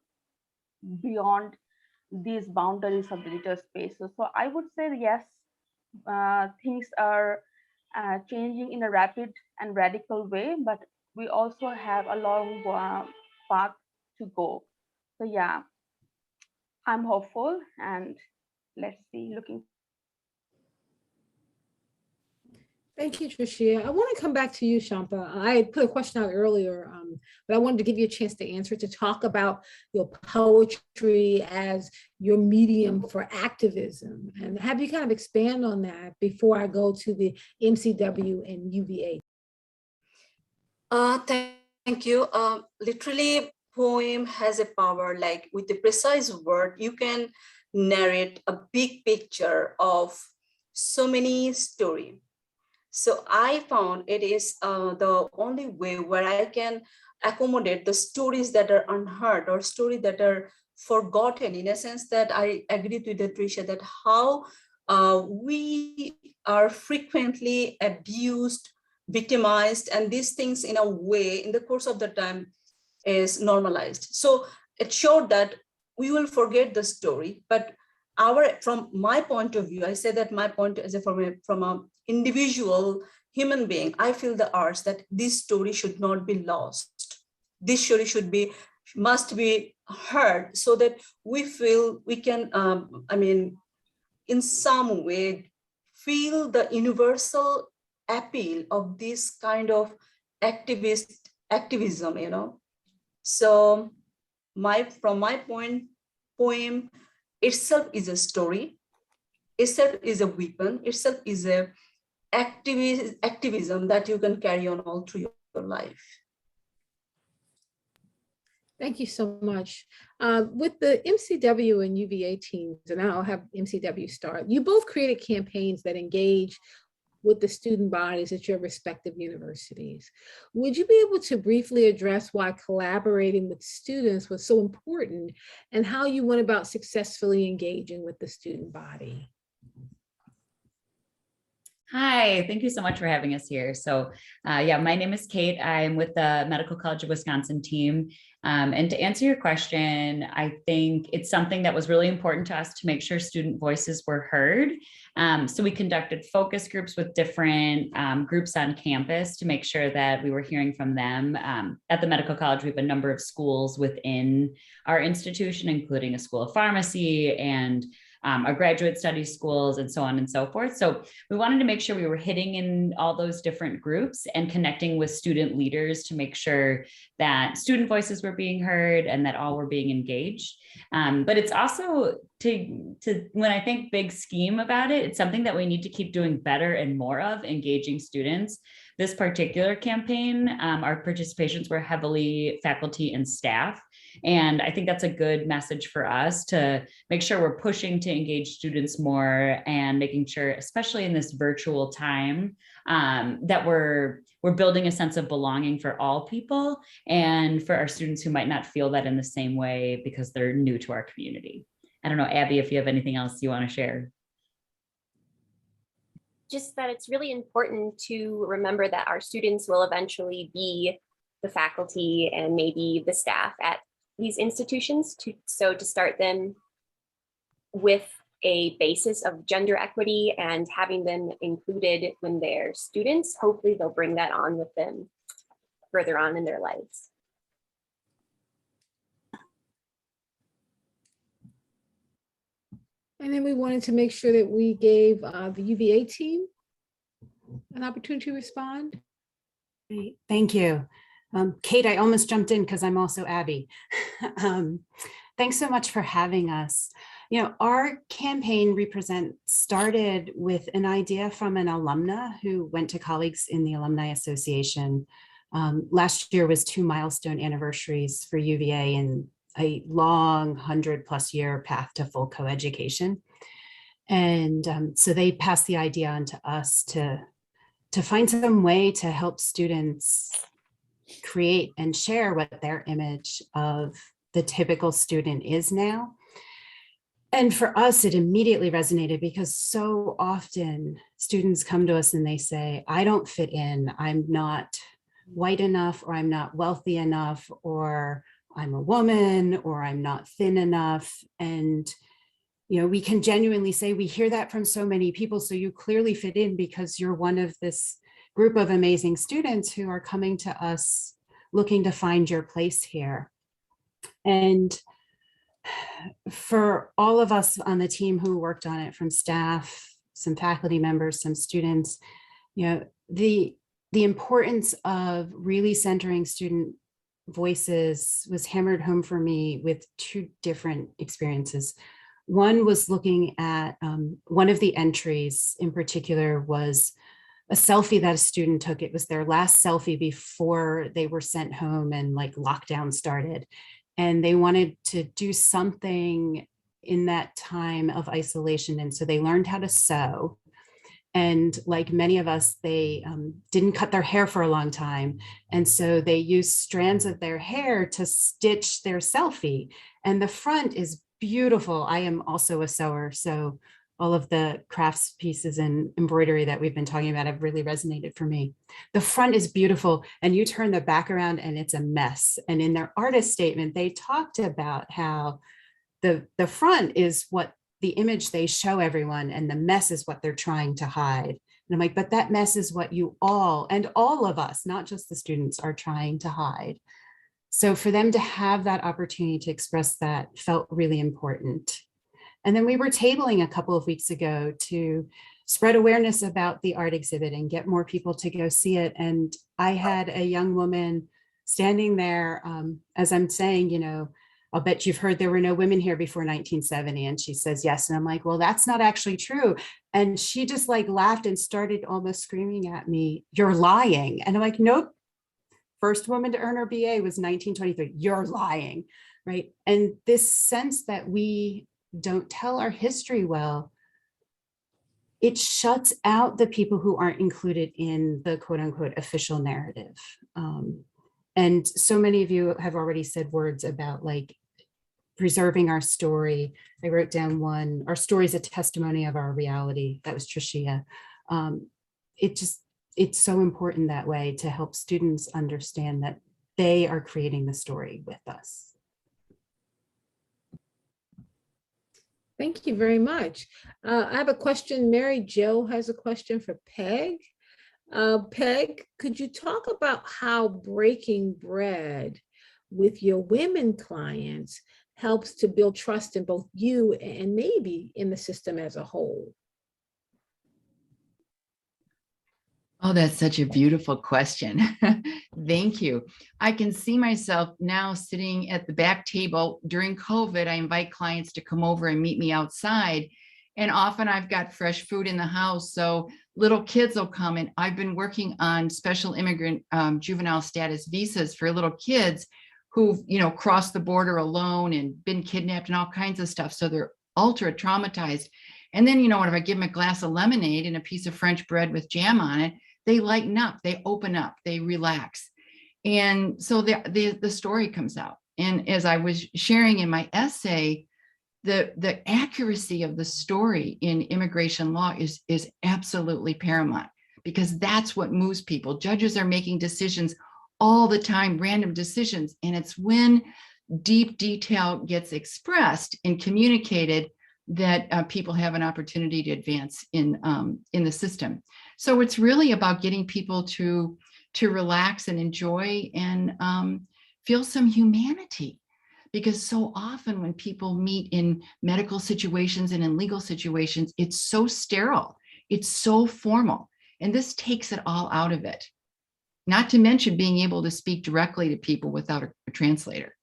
beyond these boundaries of digital spaces. So I would say yes, things are changing in a rapid and radical way, but we also have a long path to go. So yeah, I'm hopeful, and let's see, looking. Thank you, Trishia. I want to come back to you, Shampa. I put a question out earlier, but I wanted to give you a chance to answer, to talk about your poetry as your medium for activism. And have you kind of expand on that before I go to the MCW and UVA? Thank you. Literally, poem has a power, like with the precise word, you can narrate a big picture of so many stories. So I found it is the only way where I can accommodate the stories that are unheard or stories that are forgotten, in a sense that I agree with Tricia that how we are frequently abused victimized, and these things in a way in the course of the time is normalized. So it showed that we will forget the story, but from my point of view, I say that my point is from an individual human being, I feel the arts that this story should not be lost. This story must be heard so that we feel we can, in some way, feel the universal appeal of this kind of activism, So from my point, poem itself is a story, itself is a weapon, itself is a activism that you can carry on all through your life. Thank you so much. With the MCW and UVA teams, and I'll have MCW start, you both created campaigns that engage with the student bodies at your respective universities. Would you be able to briefly address why collaborating with students was so important and how you went about successfully engaging with the student body? Hi, thank you so much for having us here. So yeah, my name is Kate. I'm with the Medical College of Wisconsin team. And to answer your question, I think it's something that was really important to us to make sure student voices were heard. So we conducted focus groups with different groups on campus to make sure that we were hearing from them. At the Medical College, we have a number of schools within our institution, including a school of pharmacy and our graduate studies schools and so on and so forth. So we wanted to make sure we were hitting in all those different groups and connecting with student leaders to make sure that student voices were being heard and that all were being engaged. But it's also when I think big scheme about it, it's something that we need to keep doing better and more of, engaging students. This particular campaign, our participations were heavily faculty and staff. And I think that's a good message for us to make sure we're pushing to engage students more and making sure, especially in this virtual time, that we're building a sense of belonging for all people and for our students who might not feel that in the same way because they're new to our community. I don't know, Abby, if you have anything else you want to share. Just that it's really important to remember that our students will eventually be the faculty and maybe the staff at these institutions. So to start them with a basis of gender equity and having them included when they're students, hopefully they'll bring that on with them further on in their lives. And then we wanted to make sure that we gave the UVA team an opportunity to respond. Great. Thank you. Kate, I almost jumped in because I'm also Abby. Thanks so much for having us. Our campaign Represent started with an idea from an alumna who went to colleagues in the Alumni Association. Last year was 2 milestone anniversaries for UVA and a long 100+ year path to full coeducation. And so they passed the idea on to us to find some way to help students create and share what their image of the typical student is now. And for us, it immediately resonated because so often students come to us and they say, I don't fit in, I'm not white enough, or I'm not wealthy enough, or I'm a woman, or I'm not thin enough. And we can genuinely say, we hear that from so many people, so you clearly fit in because you're one of this group of amazing students who are coming to us looking to find your place here. And for all of us on the team who worked on it, from staff, some faculty members, some students, the importance of really centering student voices was hammered home for me with 2 different experiences. One was looking at one of the entries in particular was a selfie that a student took. It was their last selfie before they were sent home and lockdown started. And they wanted to do something in that time of isolation. And so they learned how to sew. And like many of us, they didn't cut their hair for a long time. And so they used strands of their hair to stitch their selfie. And the front is beautiful. I am also a sewer, so all of the crafts pieces and embroidery that we've been talking about have really resonated for me. The front is beautiful, and you turn the back around and it's a mess. And in their artist statement, they talked about how the front is what the image they show everyone, and the mess is what they're trying to hide. And I'm like, but that mess is what you all, and all of us, not just the students, are trying to hide. So for them to have that opportunity to express that felt really important. And then we were tabling a couple of weeks ago to spread awareness about the art exhibit and get more people to go see it. And I had a young woman standing there as I'm saying, you know, I'll bet you've heard there were no women here before 1970. And she says, yes. And I'm like, well, that's not actually true. And she just like laughed and started almost screaming at me, you're lying. And I'm like, nope. First woman to earn her BA was 1923. You're lying, right? And this sense that we don't tell our history well, it shuts out the people who aren't included in the quote unquote official narrative. And so many of you have already said words about like preserving our story. I wrote down one, our story is a testimony of our reality. That was Trishia. It's so important that way to help students understand that they are creating the story with us. Thank you very much. I have a question. Mary Jo has a question for Peg. Peg, could you talk about how breaking bread with your women clients helps to build trust in both you and maybe in the system as a whole? Oh, that's such a beautiful question. Thank you. I can see myself now sitting at the back table. During COVID, I invite clients to come over and meet me outside. And often I've got fresh food in the house, so little kids will come. And I've been working on special immigrant juvenile status visas for little kids who've, you know, crossed the border alone and been kidnapped and all kinds of stuff. So they're ultra traumatized. And then, you know, if I give them a glass of lemonade and a piece of French bread with jam on it, they lighten up, they open up, they relax. And so the story comes out. And as I was sharing in my essay, the accuracy of the story in immigration law is absolutely paramount, because that's what moves people. Judges are making decisions all the time, random decisions. And it's when deep detail gets expressed and communicated that people have an opportunity to advance in the system. So it's really about getting people to relax and enjoy and feel some humanity. Because so often when people meet in medical situations and in legal situations, it's so sterile, it's so formal, and this takes it all out of it. Not to mention being able to speak directly to people without a translator.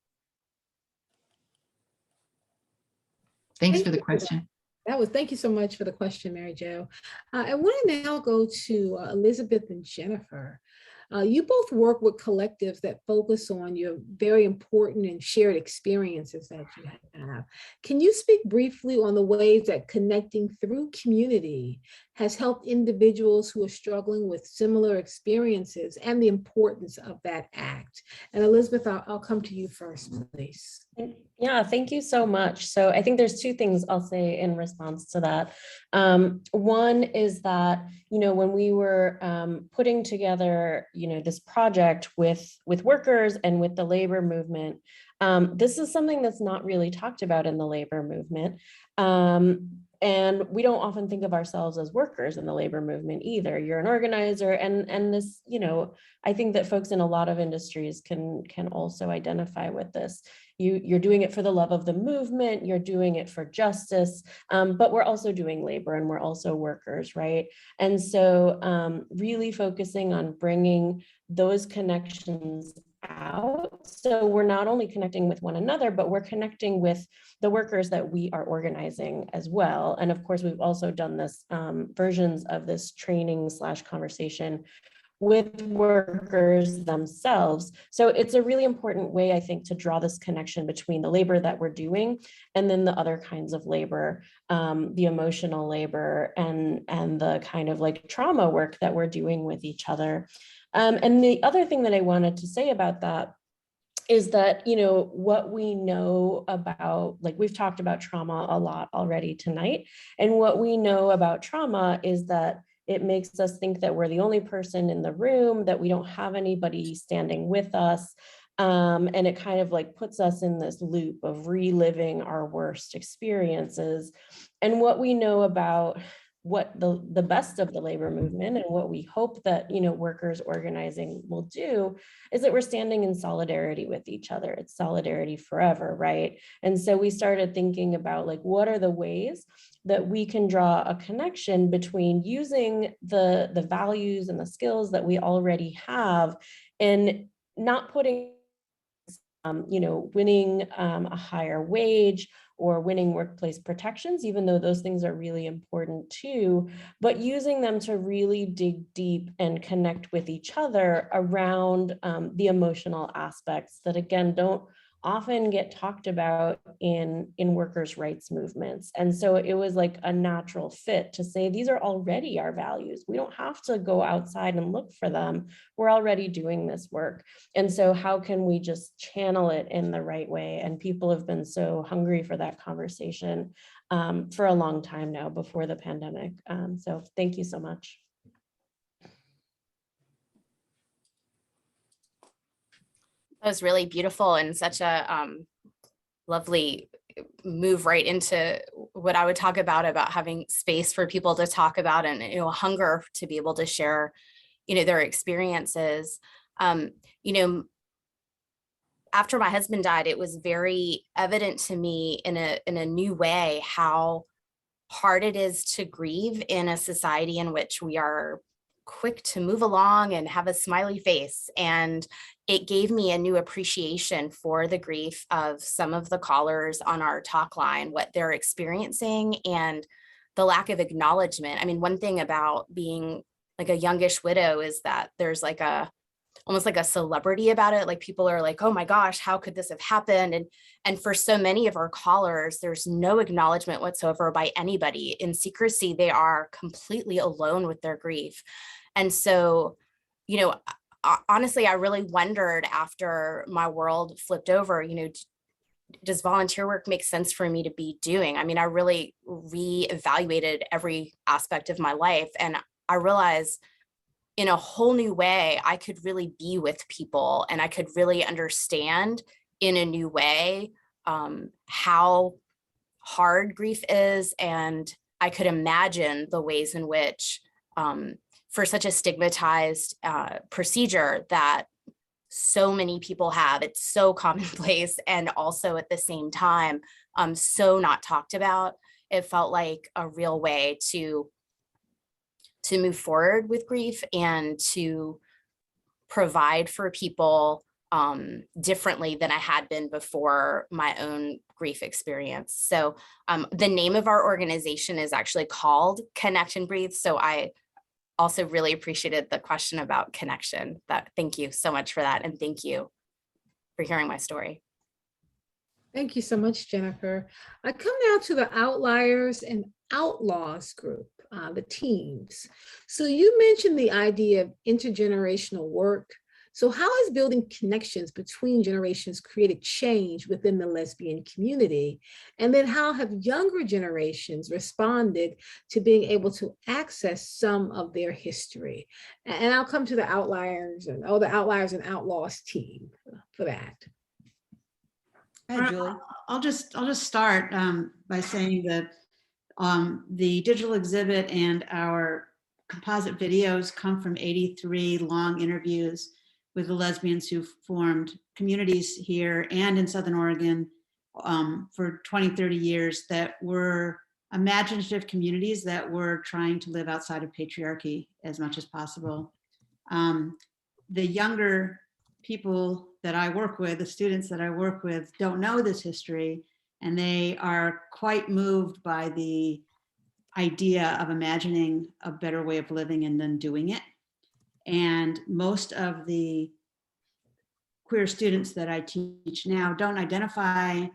Thanks for the question. Thank you so much for the question, Mary Jo. I want to now go to Elizabeth and Jennifer. You both work with collectives that focus on your very important and shared experiences that you have. Can you speak briefly on the ways that connecting through community has helped individuals who are struggling with similar experiences and the importance of that act? And Elizabeth, I'll come to you first, please. Yeah, thank you so much. So I think there's two things I'll say in response to that. One is that, you know, when we were putting together, you know, this project with workers and with the labor movement, this is something that's not really talked about in the labor movement. And we don't often think of ourselves as workers in the labor movement either. You're an organizer, and this, you know, I think that folks in a lot of industries can also identify with this. You're doing it for the love of the movement, you're doing it for justice, but we're also doing labor and we're also workers, right? And so really focusing on bringing those connections out. So we're not only connecting with one another, but we're connecting with the workers that we are organizing as well. And of course, we've also done this versions of this training / conversation with workers themselves. So it's a really important way, I think, to draw this connection between the labor that we're doing and then the other kinds of labor, the emotional labor and the kind of like trauma work that we're doing with each other. And the other thing that I wanted to say about that is that, you know, what we know about, like we've talked about trauma a lot already tonight, and what we know about trauma is that it makes us think that we're the only person in the room, that we don't have anybody standing with us. And it kind of like puts us in this loop of reliving our worst experiences. And what we know about what the best of the labor movement and what we hope that, you know, workers organizing will do is that we're standing in solidarity with each other. It's solidarity forever, right? And so we started thinking about like, what are the ways that we can draw a connection between using the values and the skills that we already have and not putting you know, winning a higher wage or winning workplace protections, even though those things are really important too, but using them to really dig deep and connect with each other around the emotional aspects that, again, don't often get talked about in workers' rights movements. And so it was like a natural fit to say, these are already our values. We don't have to go outside and look for them. We're already doing this work. And so how can we just channel it in the right way? And people have been so hungry for that conversation for a long time now, before the pandemic. So thank you so much. That was really beautiful and such a lovely move right into what I would talk about having space for people to talk about and, you know, hunger to be able to share, you know, their experiences. You know, after my husband died, it was very evident to me in a new way how hard it is to grieve in a society in which we are quick to move along and have a smiley face. And it gave me a new appreciation for the grief of some of the callers on our talk line, what they're experiencing and the lack of acknowledgement. I mean, one thing about being like a youngish widow is that there's like almost like a celebrity about it. Like people are like, oh my gosh, how could this have happened? And for so many of our callers, there's no acknowledgement whatsoever by anybody. In secrecy, they are completely alone with their grief. And so, you know, honestly, I really wondered after my world flipped over, you know, does volunteer work make sense for me to be doing? I mean, I really reevaluated every aspect of my life, and I realized in a whole new way, I could really be with people and I could really understand in a new way how hard grief is. And I could imagine the ways in which for such a stigmatized procedure that so many people have, it's so commonplace and also at the same time, so not talked about. It felt like a real way to move forward with grief and to provide for people differently than I had been before my own grief experience. So the name of our organization is actually called Connect and Breathe. So I also really appreciated the question about connection. Thank you so much for that. And thank you for hearing my story. Thank you so much, Jennifer. I come now to the Outliers and Outlaws group, the teams. So you mentioned the idea of intergenerational work. So how has building connections between generations created change within the lesbian community? And then how have younger generations responded to being able to access some of their history? And I'll come to the Outliers and the Outliers and Outlaws team for that. Hi, Julie. I'll just start by saying that the digital exhibit and our composite videos come from 83 long interviews with the lesbians who formed communities here and in Southern Oregon for 20, 30 years that were imaginative communities that were trying to live outside of patriarchy as much as possible. The younger people that I work with, the students that I work with, don't know this history, and they are quite moved by the idea of imagining a better way of living and then doing it. And most of the queer students that I teach now don't identify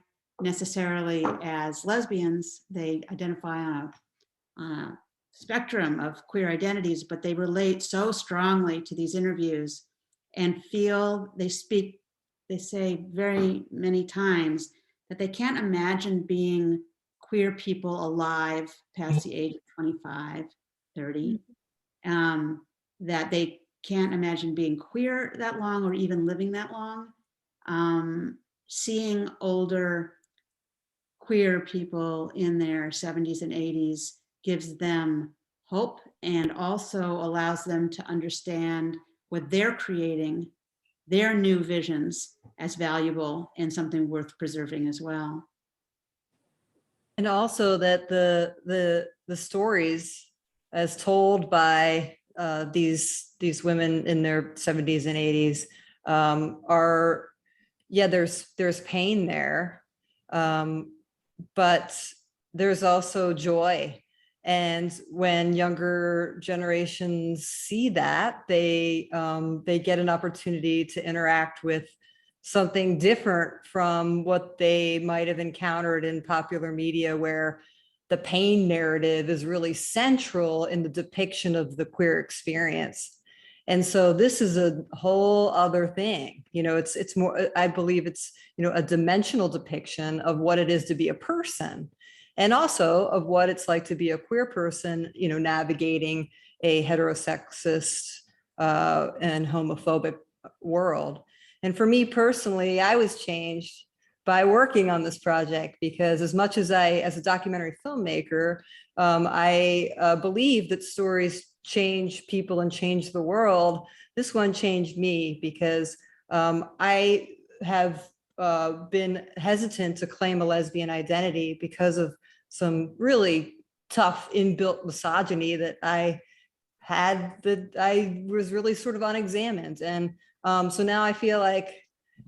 necessarily as lesbians. They identify on a spectrum of queer identities, but they relate so strongly to these interviews and feel they speak they say very many times that they can't imagine being queer people alive past the age of 25, 30, that they can't imagine being queer that long or even living that long. Seeing older queer people in their 70s and 80s gives them hope and also allows them to understand what they're creating, their new visions, as valuable and something worth preserving as well. And also that the stories as told by these women in their 70s and 80s are, yeah, there's pain there, but there's also joy. And when younger generations see that, they get an opportunity to interact with something different from what they might have encountered in popular media, where the pain narrative is really central in the depiction of the queer experience. And so this is a whole other thing. You know, it's more, I believe it's, you know, a dimensional depiction of what it is to be a person, and also of what it's like to be a queer person, you know, navigating a heterosexist and homophobic world. And for me personally, I was changed by working on this project, because as much as as a documentary filmmaker, I believe that stories change people and change the world. This one changed me because I have been hesitant to claim a lesbian identity because of some really tough inbuilt misogyny that I had, that I was really sort of unexamined. And so now I feel like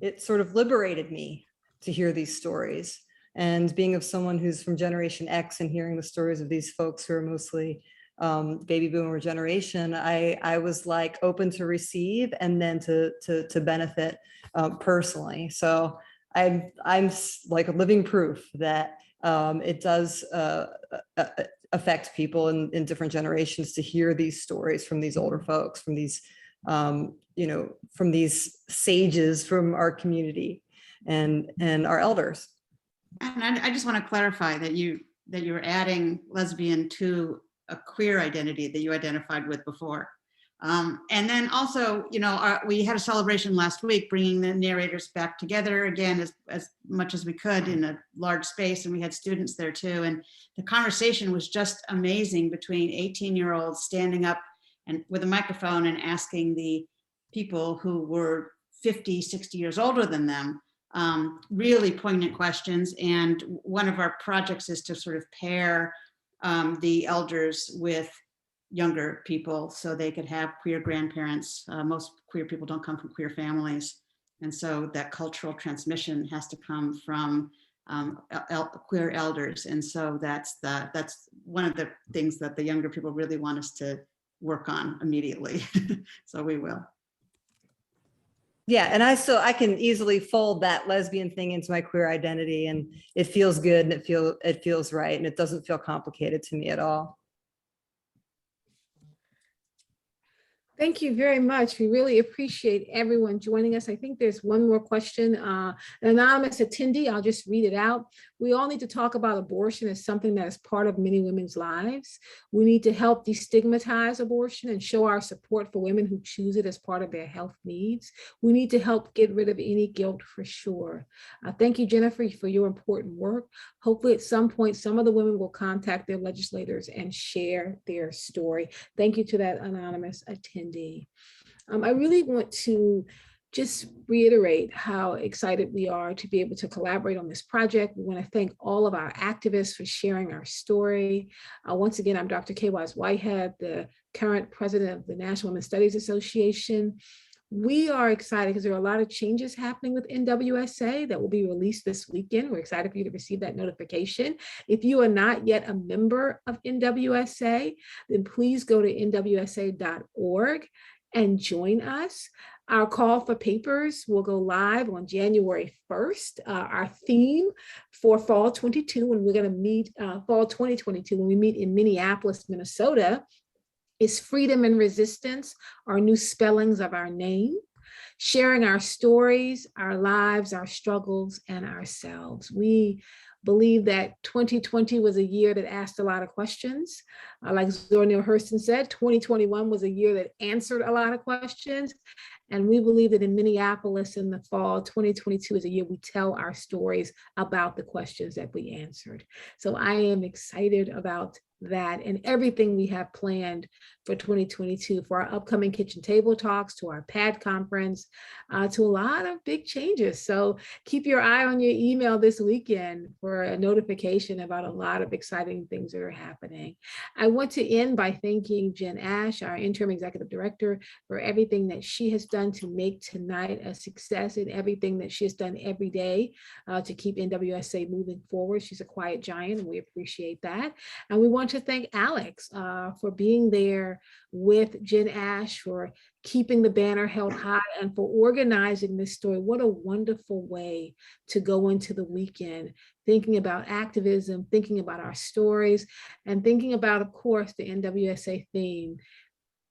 it sort of liberated me to hear these stories. And being of someone who's from Generation X and hearing the stories of these folks who are mostly baby boomer generation, I was like open to receive and then to benefit personally. So I'm like a living proof that it does affect people in different generations to hear these stories from these older folks, from these you know, from these sages from our community and our elders. And I just want to clarify that you're adding lesbian to a queer identity that you identified with before. And then also, you know, we had a celebration last week, bringing the narrators back together again as much as we could in a large space, and we had students there too. And the conversation was just amazing between 18-year-olds standing up and with a microphone and asking the people who were 50, 60 years older than them really poignant questions. And one of our projects is to sort of pair the elders with younger people so they could have queer grandparents. Most queer people don't come from queer families. And so that cultural transmission has to come from queer elders. And so that's one of the things that the younger people really want us to work on immediately. So we will. Yeah, and I can easily fold that lesbian thing into my queer identity, and it feels good and it feels right, and it doesn't feel complicated to me at all. Thank you very much. We really appreciate everyone joining us. I think there's one more question. An anonymous attendee, I'll just read it out. We all need to talk about abortion as something that is part of many women's lives. We need to help destigmatize abortion and show our support for women who choose it as part of their health needs. We need to help get rid of any guilt for sure. Thank you, Jennifer, for your important work. Hopefully at some point, some of the women will contact their legislators and share their story. Thank you to that anonymous attendee. I really want to just reiterate how excited we are to be able to collaborate on this project. We want to thank all of our activists for sharing our story. Once again, I'm Dr. K. Wise Whitehead, the current president of the National Women's Studies Association. We are excited because there are a lot of changes happening with NWSA that will be released this weekend. We're excited for you to receive that notification. If you are not yet a member of NWSA, then please go to nwsa.org and join us. Our call for papers will go live on January 1st. Our theme for fall 22, when we're going to meet, fall 2022, when we meet in Minneapolis, Minnesota, is freedom and resistance, our new spellings of our name. sharing our stories, our lives, our struggles, and ourselves. We believe that 2020 was a year that asked a lot of questions. Like Zora Neale Hurston said, 2021 was a year that answered a lot of questions. And we believe that in Minneapolis in the fall, 2022 is a year we tell our stories about the questions that we answered. So I am excited about that and everything we have planned for 2022, for our upcoming kitchen table talks, to our PAD conference, to a lot of big changes. So keep your eye on your email this weekend for a notification about a lot of exciting things that are happening. I want to end by thanking Jen Ash, our interim executive director, for everything that she has done to make tonight a success, and everything that she has done every day to keep NWSA moving forward. She's a quiet giant, and we appreciate that. And we want to thank Alex for being there with Jen Ash, for keeping the banner held high, and for organizing this story. What a wonderful way to go into the weekend, thinking about activism, thinking about our stories, and thinking about, of course, the NWSA theme,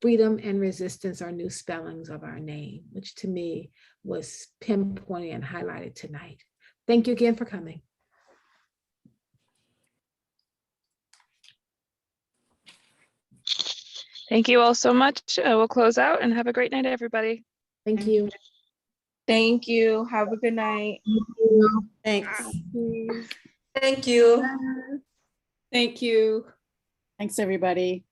freedom and resistance are new spellings of our name, which to me was pinpointed and highlighted tonight. Thank you again for coming. Thank you all so much. We'll close out and have a great night, everybody. Thank you. Thank you. Have a good night. Thanks. Thank you. Thank you. Thanks, everybody.